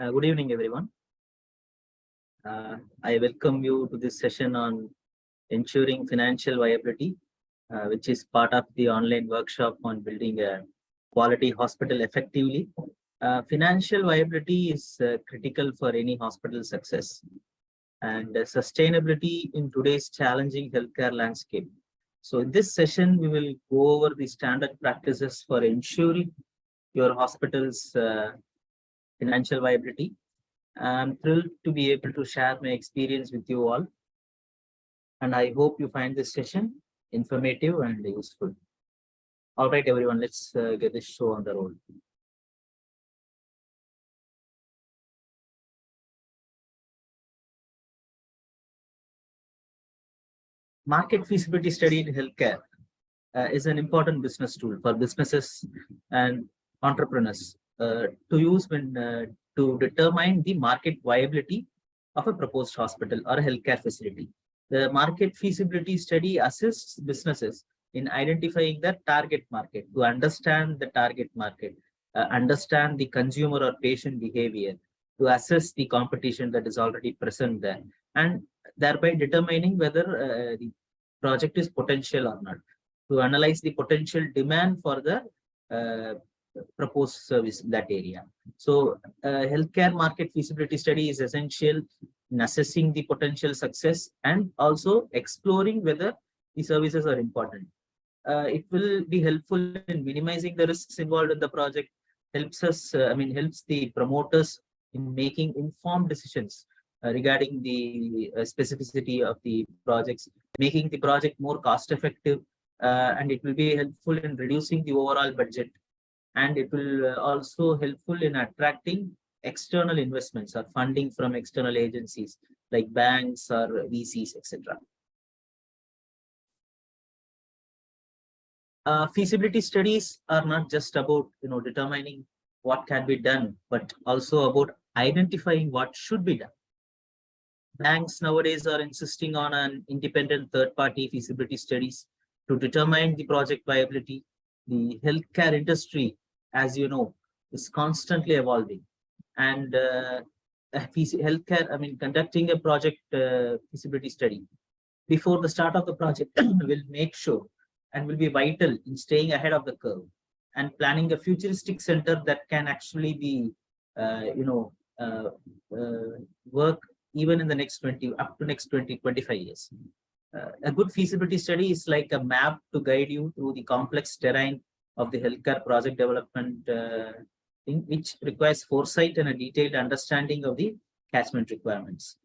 Good evening, everyone. I welcome you to this session on ensuring financial viability, which is part of the online workshop on building a quality hospital effectively. Financial viability is critical for any hospital success and sustainability in today's challenging healthcare landscape. So in this session, we will go over the standard practices for ensuring your hospital's financial viability. I'm thrilled to be able to share my experience with you all, and I hope you find this session informative and useful. All right, everyone, let's get this show on the road. Market feasibility study in healthcare is an important business tool for businesses and entrepreneurs to use when to determine the market viability of a proposed hospital or a healthcare facility. The market feasibility study assists businesses in identifying the target market, to understand the target market, understand the consumer or patient behavior, to assess the competition that is already present there, and thereby determining whether the project is potential or not, to analyze the potential demand for the proposed service in that area. So healthcare market feasibility study is essential in assessing the potential success and also exploring whether the services are important. It will be helpful in minimizing the risks involved in the project, helps us, helps the promoters in making informed decisions regarding the specificity of the projects, making the project more cost effective, and it will be helpful in reducing the overall budget, and it will also helpful in attracting external investments or funding from external agencies like banks or VCs, etc. Feasibility studies are not just about determining what can be done, but also about identifying what should be done. Banks nowadays are insisting on an independent third-party feasibility studies to determine the project viability. The healthcare industry, as you know, is constantly evolving, and conducting a project feasibility study before the start of the project will make sure and will be vital in staying ahead of the curve and planning a futuristic center that can actually be, work even in the next 25 years. A good feasibility study is like a map to guide you through the complex terrain of the healthcare project development, which requires foresight and a detailed understanding of the catchment requirements.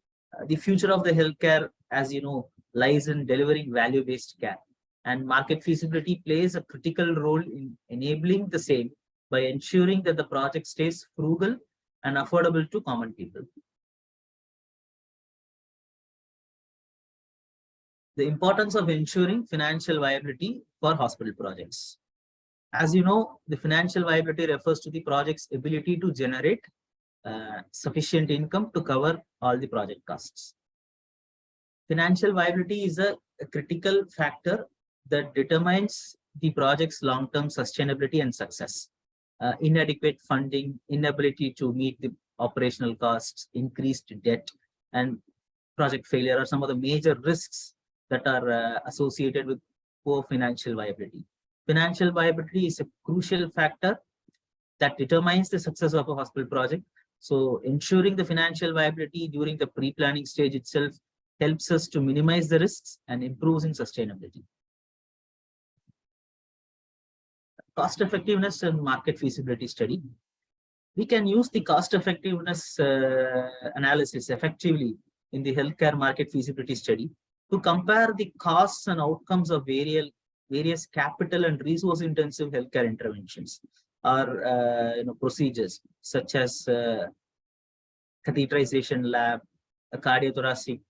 The future of the healthcare, as you know, lies in delivering value-based care, and market feasibility plays a critical role in enabling the same by ensuring that the project stays frugal and affordable to common people. The importance of ensuring financial viability for hospital projects. As you know, the financial viability refers to the project's ability to generate sufficient income to cover all the project costs. Financial viability is a critical factor that determines the project's long-term sustainability and success. Inadequate funding, inability to meet the operational costs, increased debt, and project failure are some of the major risks that are associated with poor financial viability. Financial viability is a crucial factor that determines the success of a hospital project. So ensuring the financial viability during the pre-planning stage itself helps us to minimize the risks and improves in sustainability. Cost effectiveness and market feasibility study. We can use the cost effectiveness analysis effectively in the healthcare market feasibility study to compare the costs and outcomes of various capital and resource intensive healthcare interventions or procedures such as catheterization lab, a cardiothoracic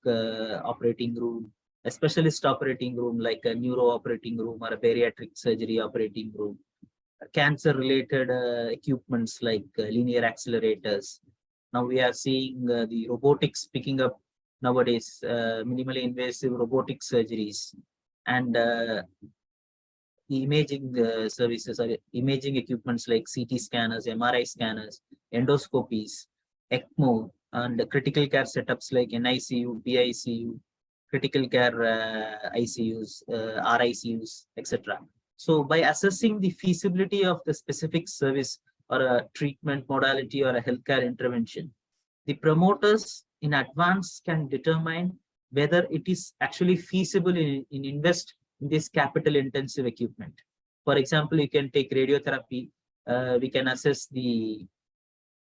operating room, a specialist operating room like a neuro operating room or a bariatric surgery operating room, cancer related equipments like linear accelerators. Now we are seeing the robotics picking up nowadays, minimally invasive robotic surgeries, and the imaging services or imaging equipments like CT scanners, MRI scanners, endoscopies, ECMO and critical care setups like NICU, PICU, critical care ICUs, RICUs, etc. So by assessing the feasibility of the specific service or a treatment modality or a healthcare intervention, the promoters in advance can determine whether it is actually feasible in invest in this capital intensive equipment. For example, you can take radiotherapy. We can assess the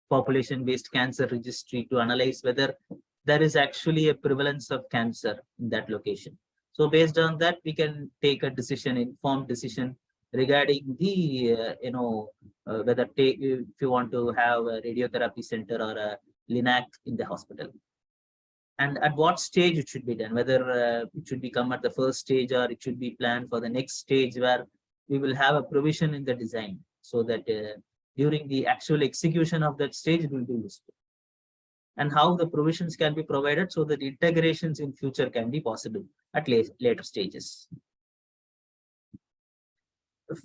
population based cancer registry to analyze whether there is actually a prevalence of cancer in that location. So based on that, we can take a decision, informed decision regarding the, whether if you want to have a radiotherapy center or a LINAC in the hospital. And at what stage it should be done, whether it should become at the first stage or it should be planned for the next stage where we will have a provision in the design so that during the actual execution of that stage it will be useful. And how the provisions can be provided so that integrations in future can be possible at later stages.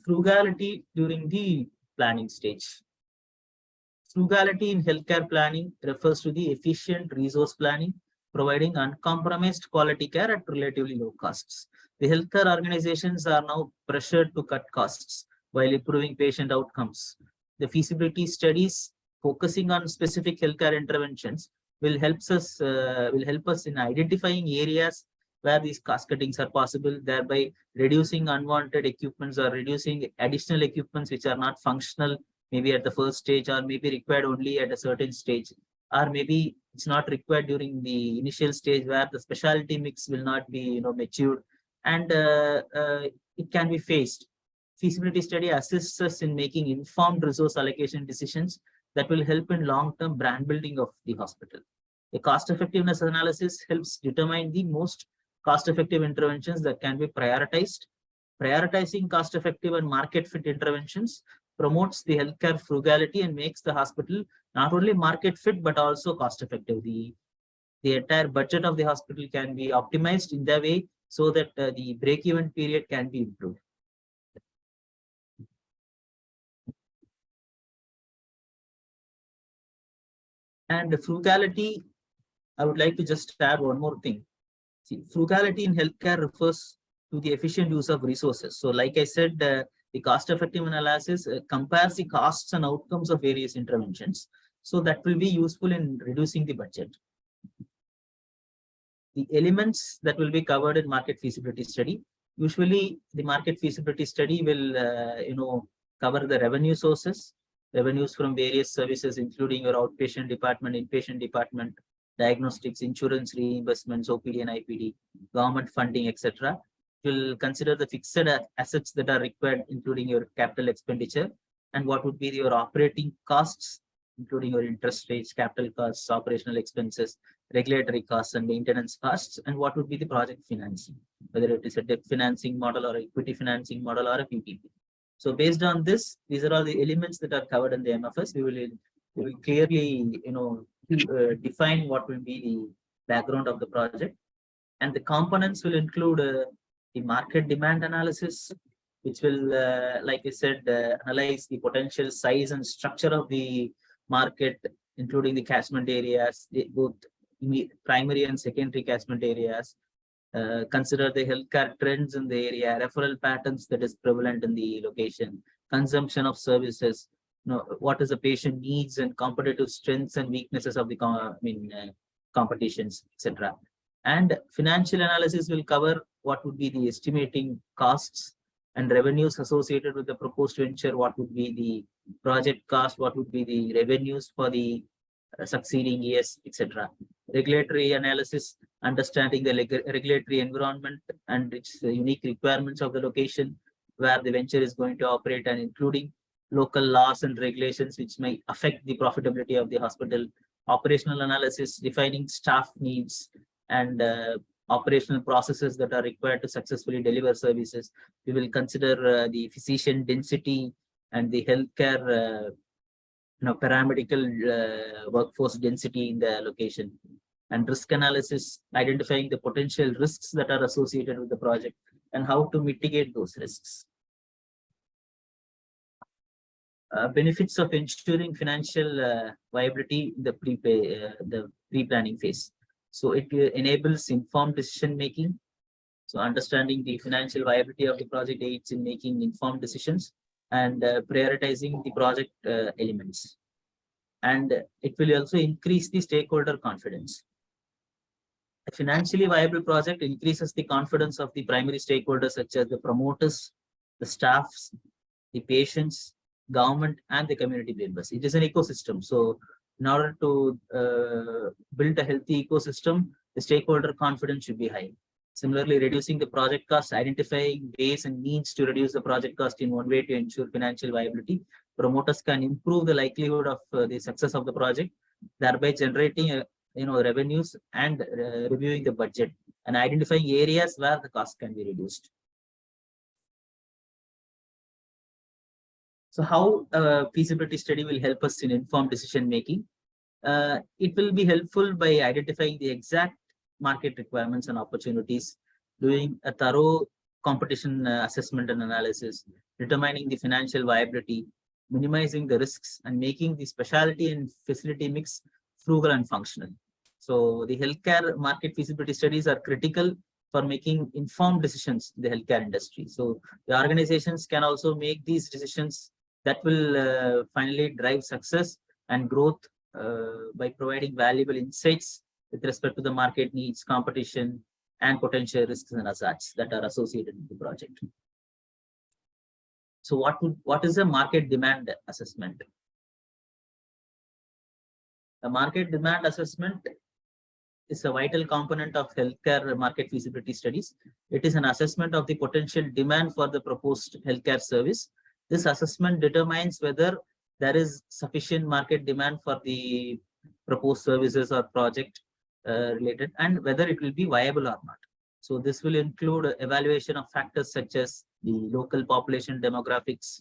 Frugality during the planning stage. Frugality in healthcare planning refers to the efficient resource planning, providing uncompromised quality care at relatively low costs. The healthcare organizations are now pressured to cut costs while improving patient outcomes. The feasibility studies focusing on specific healthcare interventions will help us in identifying areas where these cost cuttings are possible, thereby reducing unwanted equipments or reducing additional equipments which are not functional, maybe at the first stage, or maybe required only at a certain stage, or maybe it's not required during the initial stage where the specialty mix will not be matured, and it can be faced. Feasibility study assists us in making informed resource allocation decisions that will help in long-term brand building of the hospital. A cost effectiveness analysis helps determine the most cost-effective interventions that can be prioritized. Prioritizing cost-effective and market-fit interventions promotes the healthcare frugality and makes the hospital not only market-fit but also cost-effective. The entire budget of the hospital can be optimized in that way so that the break-even period can be improved. And frugality, I would like to just add one more thing. See, frugality in healthcare refers to the efficient use of resources. So like I said, the cost-effective analysis compares the costs and outcomes of various interventions. So that will be useful in reducing the budget. The elements that will be covered in market feasibility study. Usually the market feasibility study will, cover the revenue sources, revenues from various services, including your outpatient department, inpatient department, diagnostics, insurance reimbursements, OPD and IPD, government funding, etc. Will consider the fixed assets that are required, including your capital expenditure, and what would be your operating costs, including your interest rates, capital costs, operational expenses, regulatory costs, and maintenance costs, and what would be the project financing, whether it is a debt financing model or equity financing model or a PPP. So based on this, these are all the elements that are covered in the MFS. We will clearly, define what will be the background of the project, and the components will include the market demand analysis, which will, like I said, analyze the potential size and structure of the market, including the catchment areas, both primary and secondary catchment areas. Consider the healthcare trends in the area, referral patterns that is prevalent in the location, consumption of services, what is the patient needs and competitive strengths and weaknesses of the competitions, etc. And financial analysis will cover what would be the estimating costs and revenues associated with the proposed venture, what would be the project cost, what would be the revenues for the succeeding years, etc. Regulatory analysis, understanding the regulatory environment and its unique requirements of the location where the venture is going to operate, and including local laws and regulations which may affect the profitability of the hospital. Operational analysis, defining staff needs and operational processes that are required to successfully deliver services. We will consider the physician density and the healthcare paramedical workforce density in the location, and risk analysis, identifying the potential risks that are associated with the project and how to mitigate those risks. Benefits of ensuring financial viability in the pre-planning phase. So it enables informed decision making. So understanding the financial viability of the project aids in making informed decisions and prioritizing the project elements. And it will also increase the stakeholder confidence. A financially viable project increases the confidence of the primary stakeholders such as the promoters, the staffs, the patients, government, and the community members. It is an ecosystem. So in order to build a healthy ecosystem, the stakeholder confidence should be high. Similarly, reducing the project cost, identifying ways and means to reduce the project cost in one way to ensure financial viability. Promoters can improve the likelihood of the success of the project, thereby generating revenues and reviewing the budget and identifying areas where the cost can be reduced. So how feasibility study will help us in informed decision making? It will be helpful by identifying the exact market requirements and opportunities, doing a thorough competition assessment and analysis, determining the financial viability, minimizing the risks, and making the specialty and facility mix frugal and functional. So the healthcare market feasibility studies are critical for making informed decisions in the healthcare industry. So the organizations can also make these decisions that will finally drive success and growth by providing valuable insights with respect to the market needs, competition, and potential risks and hazards that are associated with the project. So what is a market demand assessment? A market demand assessment is a vital component of healthcare market feasibility studies. It is an assessment of the potential demand for the proposed healthcare service. This assessment determines whether there is sufficient market demand for the proposed services or project related and whether it will be viable or not. So this will include evaluation of factors such as the local population demographics,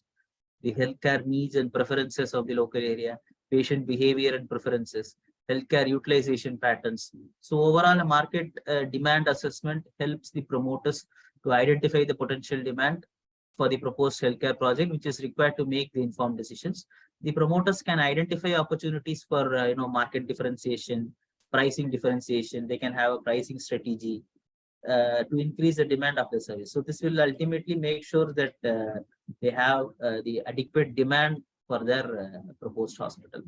the healthcare needs and preferences of the local area, patient behavior and preferences, healthcare utilization patterns. So overall, a market demand assessment helps the promoters to identify the potential demand for the proposed healthcare project, which is required to make the informed decisions. The promoters can identify opportunities for market differentiation, pricing differentiation. They can have a pricing strategy to increase the demand of the service. So this will ultimately make sure that they have the adequate demand for their proposed hospital.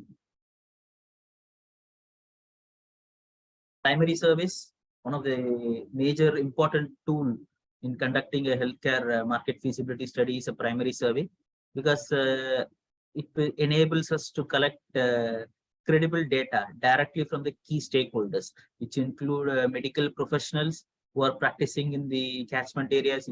Primary service, one of the major important tool in conducting a healthcare market feasibility study is a primary survey, because it enables us to collect credible data directly from the key stakeholders, which include medical professionals who are practicing in the catchment areas.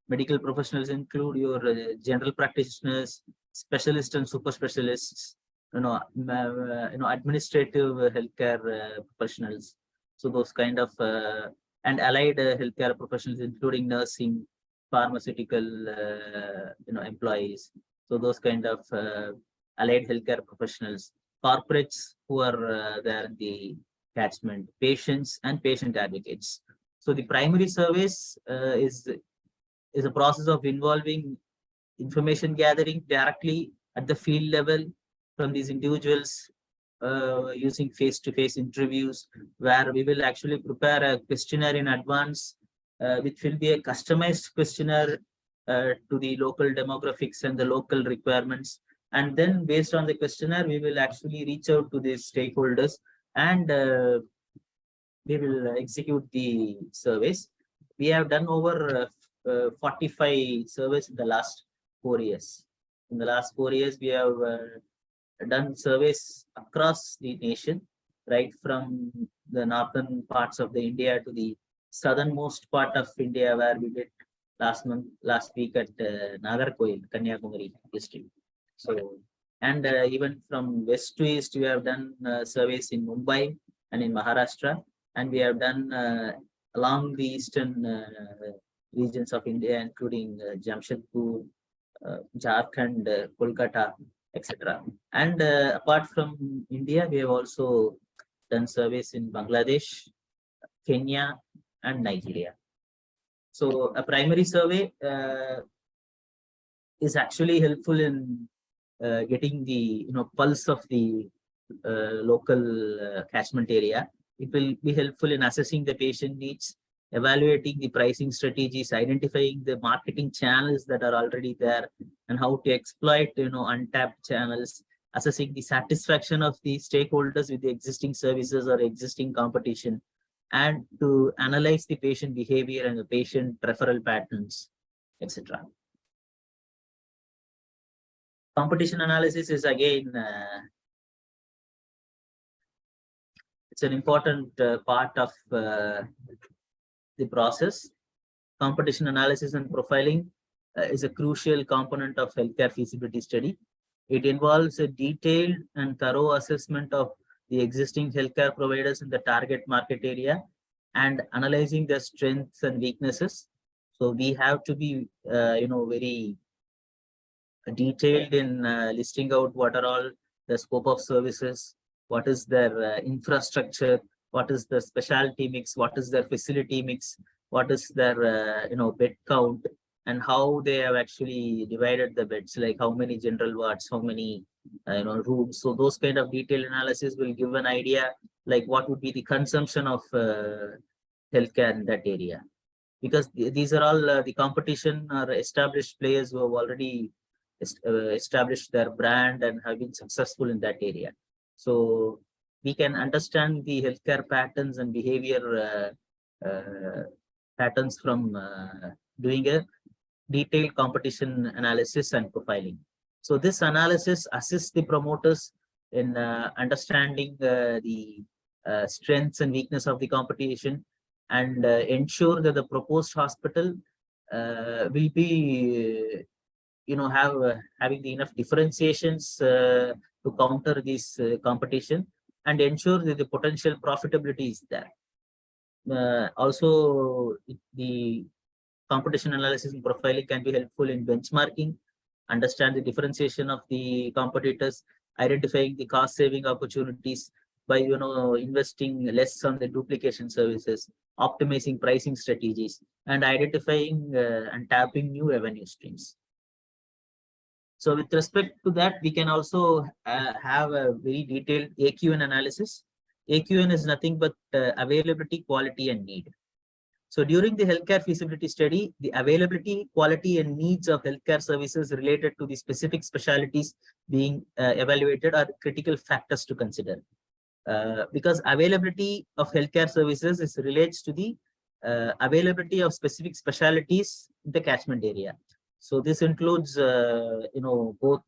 Medical professionals include your general practitioners, specialists and super specialists, administrative healthcare professionals. So those kind of and allied healthcare professionals, including nursing, pharmaceutical, employees. So those kind of allied healthcare professionals, corporates who are there in the catchment, patients and patient advocates. So the primary service is a process of involving information gathering directly at the field level from these individuals, using face-to-face interviews, where we will actually prepare a questionnaire in advance, which will be a customized questionnaire to the local demographics and the local requirements. And then based on the questionnaire, we will actually reach out to the stakeholders and we will execute the surveys. We have done over 45 surveys in the last 4 years. In the last 4 years, we have done surveys across the nation, right from the northern parts of the India to the southernmost part of India, where we did last week at Nagarkoil, Kanyakumari district. So, and even from west to east, we have done surveys in Mumbai and in Maharashtra, and we have done along the eastern regions of India, including Jamshedpur, Jharkhand, Kolkata, etc. And apart from India, we have also done surveys in Bangladesh, Kenya, and Nigeria. So a primary survey is actually helpful in getting the pulse of the local catchment area. It will be helpful in assessing the patient needs, evaluating the pricing strategies, identifying the marketing channels that are already there, and how to exploit untapped channels, assessing the satisfaction of the stakeholders with the existing services or existing competition, and to analyze the patient behavior and the patient referral patterns, etc. Competition analysis is again it's an important part of the process. Competition analysis and profiling is a crucial component of healthcare feasibility study. It involves a detailed and thorough assessment of the existing healthcare providers in the target market area and analyzing their strengths and weaknesses. So we have to be, very detailed in listing out what are all the scope of services, what is their infrastructure, what is the specialty mix, what is their facility mix, what is their bed count, and how they have actually divided the beds, like how many general wards, how many rooms. So those kind of detailed analysis will give an idea like what would be the consumption of healthcare in that area, because these are all the competition or established players who have already established their brand and have been successful in that area. So we can understand the healthcare patterns and behavior patterns from doing a detailed competition analysis and profiling. So this analysis assists the promoters in understanding the strengths and weakness of the competition, and ensure that the proposed hospital will be having the enough differentiations to counter this competition, and ensure that the potential profitability is there. Also, the competition analysis and profiling can be helpful in benchmarking, understand the differentiation of the competitors, identifying the cost saving opportunities by investing less on the duplication services, optimizing pricing strategies, and identifying and tapping new revenue streams. So with respect to that, we can also have a very detailed AQN analysis. AQN is nothing but availability, quality, and need. So during the healthcare feasibility study, the availability, quality, and needs of healthcare services related to the specific specialties being evaluated are critical factors to consider. Because availability of healthcare services relates to the availability of specific specialties in the catchment area. So this includes, both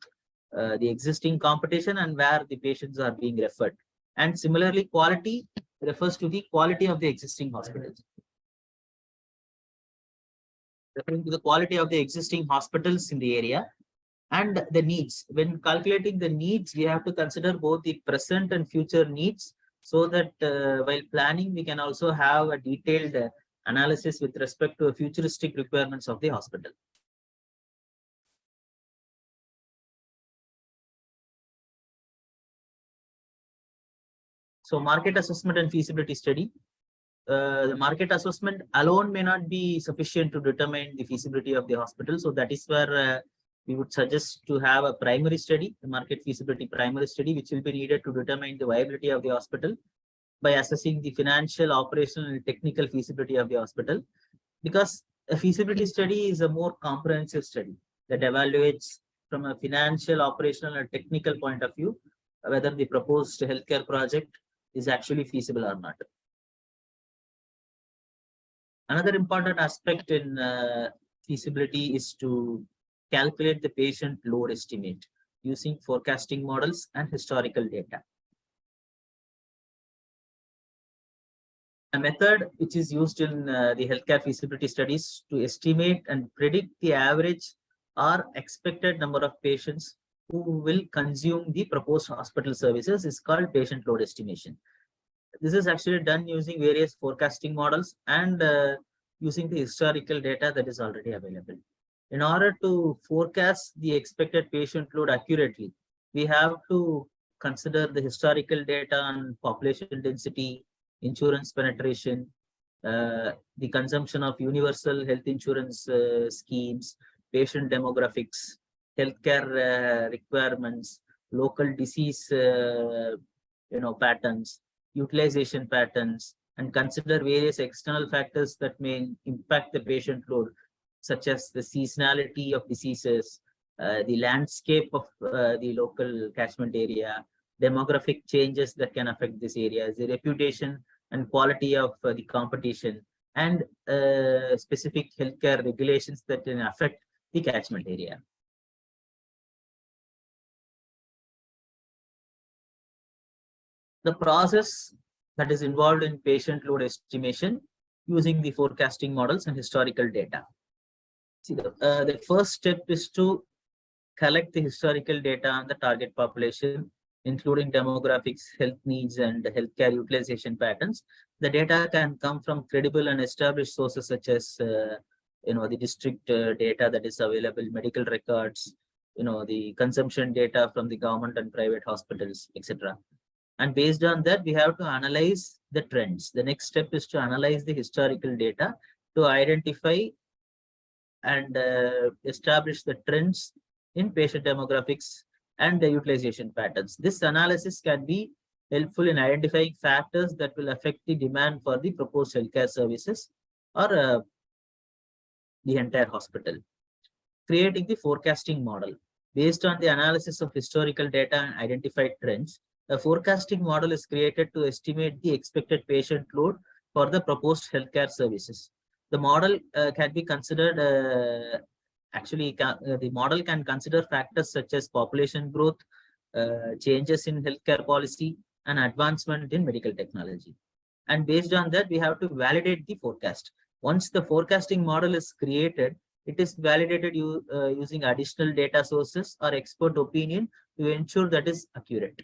the existing competition and where the patients are being referred. And similarly, quality refers to the quality of the existing hospitals. Referring to the quality of the existing hospitals in the area, and the needs. When calculating the needs, we have to consider both the present and future needs, so that while planning, we can also have a detailed analysis with respect to futuristic requirements of the hospital. So market assessment and feasibility study. The market assessment alone may not be sufficient to determine the feasibility of the hospital. So that is where we would suggest to have a primary study, the market feasibility primary study, which will be needed to determine the viability of the hospital by assessing the financial, operational, and technical feasibility of the hospital. Because a feasibility study is a more comprehensive study that evaluates from a financial, operational, and technical point of view whether the proposed healthcare project is actually feasible or not. Another important aspect in feasibility is to calculate the patient load estimate using forecasting models and historical data. A method which is used in the healthcare feasibility studies to estimate and predict the average or expected number of patients who will consume the proposed hospital services is called patient load estimation. This is actually done using various forecasting models and using the historical data that is already available. In order to forecast the expected patient load accurately, we have to consider the historical data on population density, insurance penetration, the consumption of universal health insurance schemes, patient demographics, healthcare requirements, local disease patterns, utilization patterns, and consider various external factors that may impact the patient load, such as the seasonality of diseases, the landscape of the local catchment area, demographic changes that can affect this area, the reputation and quality of the competition, and specific healthcare regulations that can affect the catchment area. The process that is involved in patient load estimation using the forecasting models and historical data. See, the first step is to collect the historical data on the target population, including demographics, health needs, and healthcare utilization patterns. The data can come from credible and established sources such as the district data that is available, medical records, the consumption data from the government and private hospitals, etc. And based on that, we have to analyze the trends. The next step is to analyze the historical data to identify and establish the trends in patient demographics and the utilization patterns. This analysis can be helpful in identifying factors that will affect the demand for the proposed healthcare services or the entire hospital. Creating the forecasting model. Based on the analysis of historical data and identified trends, a forecasting model is created to estimate the expected patient load for the proposed healthcare services. The model can be considered, the model can consider factors such as population growth, changes in healthcare policy, and advancement in medical technology. And based on that, we have to validate the forecast. Once the forecasting model is created, it is validated using additional data sources or expert opinion to ensure that is accurate.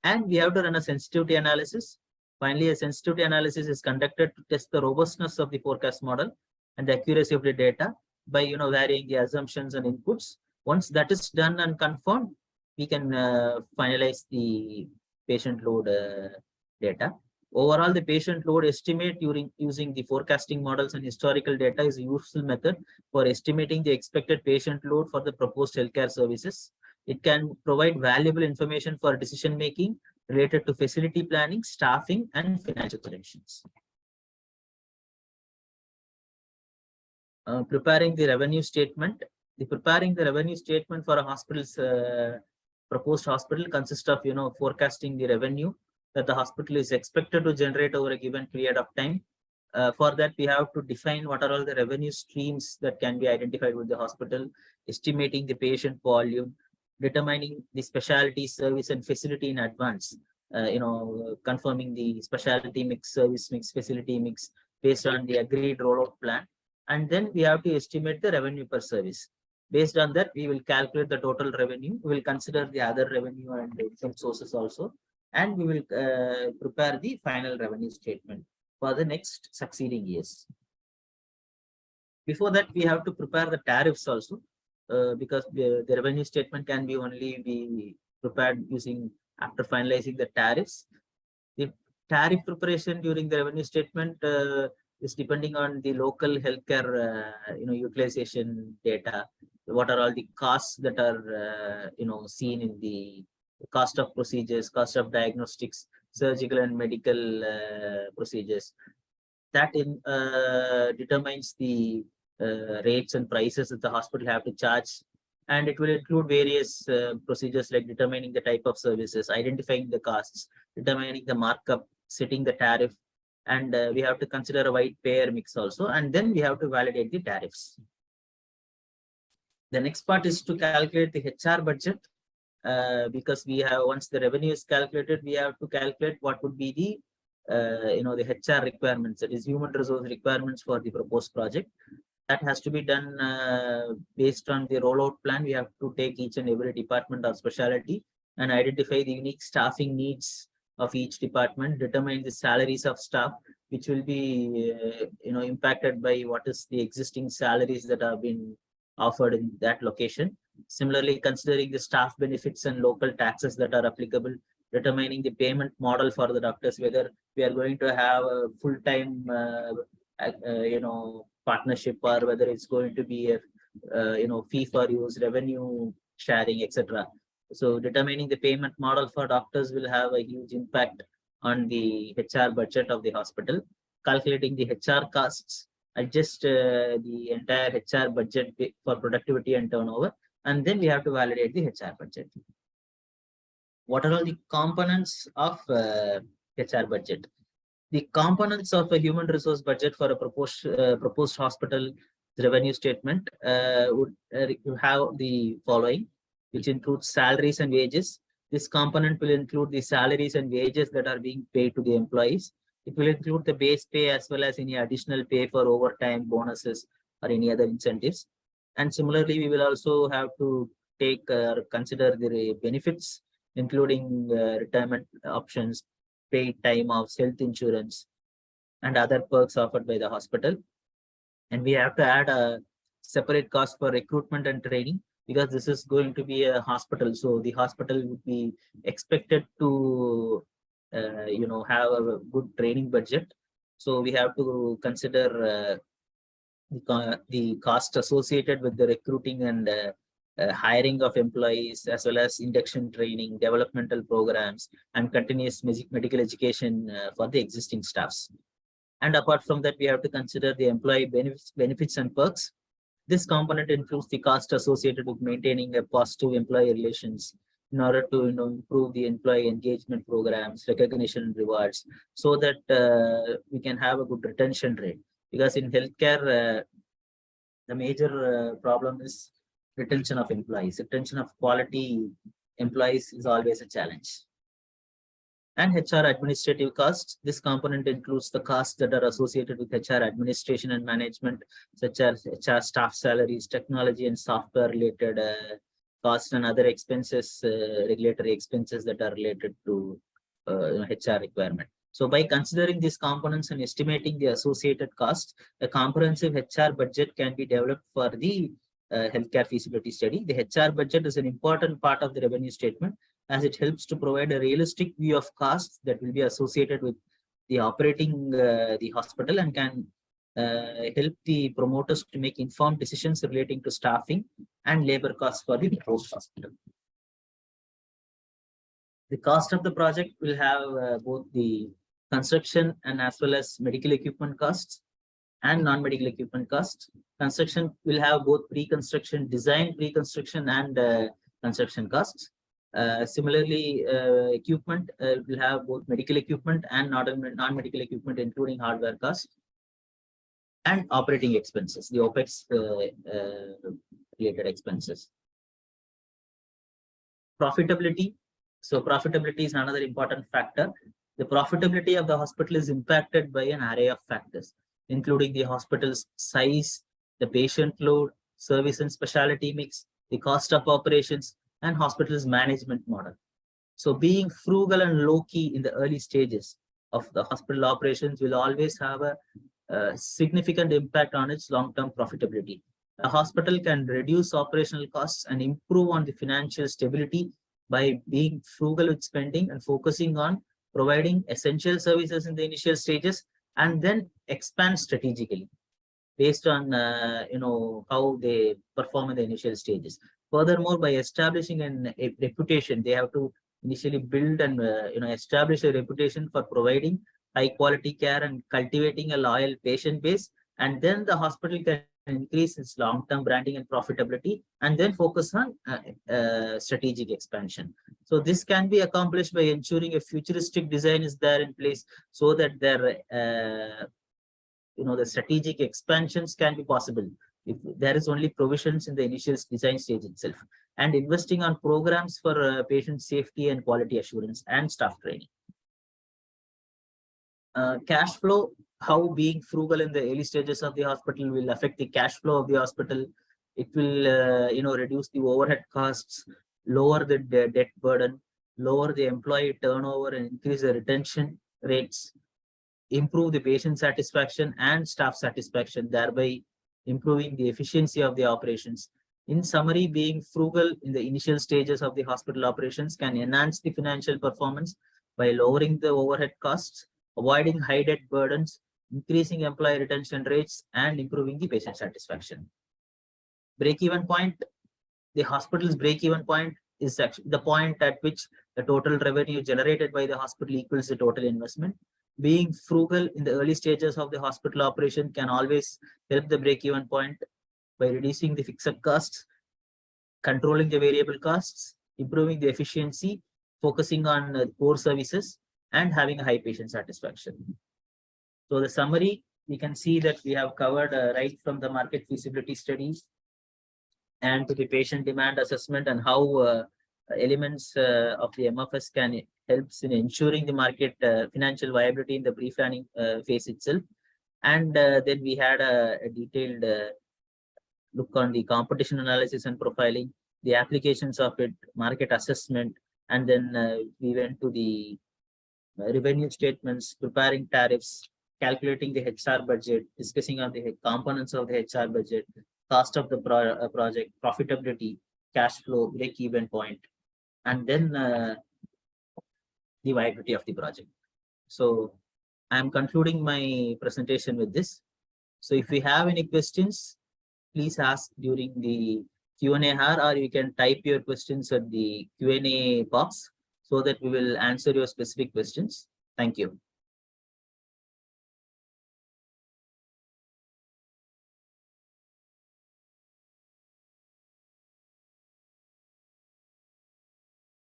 And we have to run a sensitivity analysis. Finally, a sensitivity analysis is conducted to test the robustness of the forecast model and the accuracy of the data by varying the assumptions and inputs. Once that is done and confirmed, we can finalize the patient load data. Overall, the patient load estimate using the forecasting models and historical data is a useful method for estimating the expected patient load for the proposed healthcare services. It can provide valuable information for decision making related to facility planning, staffing, and financial projections. Preparing the revenue statement. Preparing the revenue statement for a hospital's proposed hospital consists of forecasting the revenue that the hospital is expected to generate over a given period of time. For that, we have to define what are all the revenue streams that can be identified with the hospital, estimating the patient volume, determining the specialty service and facility in advance, confirming the specialty mix, service mix, facility mix based on the agreed rollout plan. And then we have to estimate the revenue per service. Based on that, we will calculate the total revenue. We will consider the other revenue and income sources also. And we will prepare the final revenue statement for the next succeeding years. Before that, we have to prepare the tariffs also. Because the revenue statement can be only be prepared using after finalizing the tariffs. The tariff preparation during the revenue statement is depending on the local healthcare utilization data. What are all the costs that are seen in the cost of procedures, cost of diagnostics, surgical and medical procedures. That determines the rates and prices that the hospital have to charge, and it will include various procedures like determining the type of services, identifying the costs, determining the markup, setting the tariff, and we have to consider a wide payer mix also, and then we have to validate the tariffs. The next part is to calculate the HR budget, because we have, once the revenue is calculated, we have to calculate what would be the the HR requirements, that is human resource requirements for the proposed project. That has to be done based on the rollout plan. We have to take each and every department or specialty and identify the unique staffing needs of each department, determine the salaries of staff, which will be impacted by what is the existing salaries that have been offered in that location. Similarly, considering the staff benefits and local taxes that are applicable, determining the payment model for the doctors, whether we are going to have a full-time partnership or whether it's going to be a fee for use, revenue sharing, etc. So determining the payment model for doctors will have a huge impact on the HR budget of the hospital. Calculating the HR costs, adjust the entire HR budget for productivity and turnover, and then we have to validate the HR budget. What are all the components of HR budget? The components of a human resource budget for a proposed hospital revenue statement would have the following, which includes salaries and wages. This component will include the salaries and wages that are being paid to the employees. It will include the base pay as well as any additional pay for overtime, bonuses, or any other incentives. And similarly, we will also have to take consider the benefits, including retirement options, paid time off, health insurance, and other perks offered by the hospital. And we have to add a separate cost for recruitment and training, because this is going to be a hospital. So the hospital would be expected to, have a good training budget. So we have to consider the cost associated with the recruiting and hiring of employees, as well as induction training, developmental programs, and continuous medical education for the existing staffs. And apart from that, we have to consider the employee benefits and perks. This component includes the cost associated with maintaining a positive employee relations in order to improve the employee engagement programs, recognition and rewards, so that we can have a good retention rate. Because in healthcare, the major problem is retention of employees. Retention of quality employees is always a challenge. And HR administrative costs. This component includes the costs that are associated with HR administration and management, such as HR staff salaries, technology and software related costs, and other expenses, regulatory expenses that are related to HR requirement. So by considering these components and estimating the associated costs, a comprehensive HR budget can be developed for the healthcare feasibility study. The HR budget is an important part of the revenue statement, as it helps to provide a realistic view of costs that will be associated with the operating the hospital, and can help the promoters to make informed decisions relating to staffing and labor costs for the proposed hospital. The cost of the project will have both the construction and as well as medical equipment costs and non-medical equipment costs. Construction will have both pre-construction, design, pre-construction, and construction costs. Similarly, equipment will have both medical equipment and non-medical equipment, including hardware costs and operating expenses, the OPEX related expenses. Profitability. So profitability is another important factor. The profitability of the hospital is impacted by an array of factors, including the hospital's size, the patient load, service and specialty mix, the cost of operations, and hospital's management model. So being frugal and low-key in the early stages of the hospital operations will always have a significant impact on its long-term profitability. A hospital can reduce operational costs and improve on the financial stability by being frugal with spending and focusing on providing essential services in the initial stages, and then expand strategically based on how they perform in the initial stages. Furthermore, by establishing a reputation, they have to initially build and establish a reputation for providing high quality care and cultivating a loyal patient base, and then the hospital can increase its long-term branding and profitability, and then focus on strategic expansion. So this can be accomplished by ensuring a futuristic design is there in place, so that their the strategic expansions can be possible if there is only provisions in the initial design stage itself, and investing on programs for patient safety and quality assurance and staff training. Cash flow. How being frugal in the early stages of the hospital will affect the cash flow of the hospital. It will reduce the overhead costs, lower the debt burden, lower the employee turnover, and increase the retention rates, improve the patient satisfaction and staff satisfaction, thereby improving the efficiency of the operations. In summary, being frugal in the initial stages of the hospital operations can enhance the financial performance by lowering the overhead costs, avoiding high debt burdens, increasing employee retention rates, and improving the patient satisfaction. break-even point, the hospital's break-even point is actually the point at which the total revenue generated by the hospital equals the total investment. Being frugal in the early stages of the hospital operation can always help the break-even point by reducing the fixed costs, controlling the variable costs, improving the efficiency, focusing on core services, and having a high patient satisfaction. So the summary, we can see that we have covered right from the market feasibility studies and to the patient demand assessment and how elements of the MFS can helps in ensuring the market financial viability in the pre-planning phase itself. And then we had a detailed look on the competition analysis and profiling, the applications of it, market assessment, and then we went to the revenue statements, preparing tariffs, calculating the HR budget, discussing on the components of the HR budget, cost of the project, profitability, cash flow, break-even point, and then the viability of the project. So I'm concluding my presentation with this. So if we have any questions, please ask during the Q&A hour, or you can type your questions at the Q&A box so that we will answer your specific questions. Thank you.